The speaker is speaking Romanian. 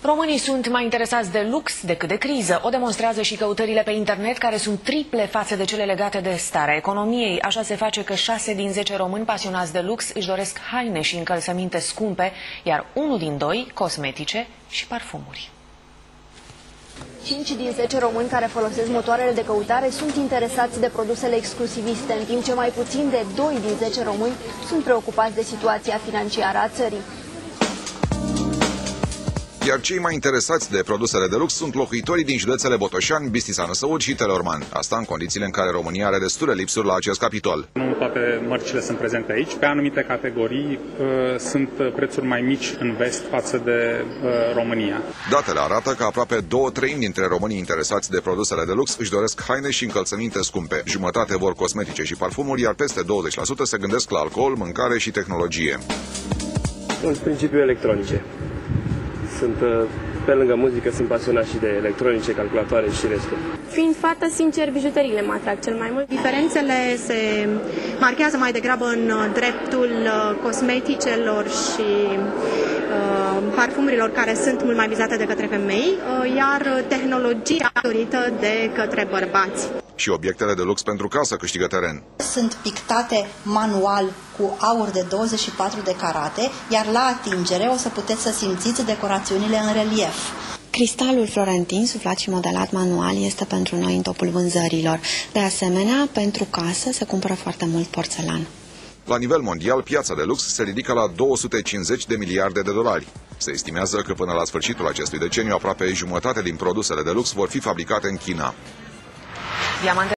Românii sunt mai interesați de lux decât de criză. O demonstrează și căutările pe internet, care sunt triple față de cele legate de starea economiei. Așa se face că 6 din 10 români pasionați de lux își doresc haine și încălțăminte scumpe, iar 1 din 2 cosmetice și parfumuri. 5 din 10 români care folosesc motoarele de căutare sunt interesați de produsele exclusiviste, în timp ce mai puțin de 2 din 10 români sunt preocupați de situația financiară a țării. Iar cei mai interesați de produsele de lux sunt locuitorii din județele Botoșani, Bistița Năsăud și Teleorman. Asta în condițiile în care România are destule lipsuri la acest capitol. Nu toate mărcile sunt prezente aici. Pe anumite categorii sunt prețuri mai mici în vest față de România. Datele arată că aproape 2/3 dintre românii interesați de produsele de lux își doresc haine și încălțăminte scumpe. Jumătate vor cosmetice și parfumuri, iar peste 20% se gândesc la alcool, mâncare și tehnologie. În principiu electronice. Pe lângă muzică, sunt pasionat și de electronice, calculatoare și restul. Fiind fată, sincer, bijuteriile mă atrag cel mai mult. Diferențele se marchează mai degrabă în dreptul cosmeticelor și parfumurilor, care sunt mult mai vizate de către femei, iar tehnologia dorită de către bărbați. Și obiectele de lux pentru casă câștigă teren. Sunt pictate manual cu aur de 24 de carate, iar la atingere o să puteți să simțiți decorațiunile în relief. Cristalul florentin, suflat și modelat manual, este pentru noi în topul vânzărilor. De asemenea, pentru casă se cumpără foarte mult porțelan. La nivel mondial, piața de lux se ridică la 250 de miliarde de dolari. Se estimează că până la sfârșitul acestui deceniu, aproape jumătate din produsele de lux vor fi fabricate în China.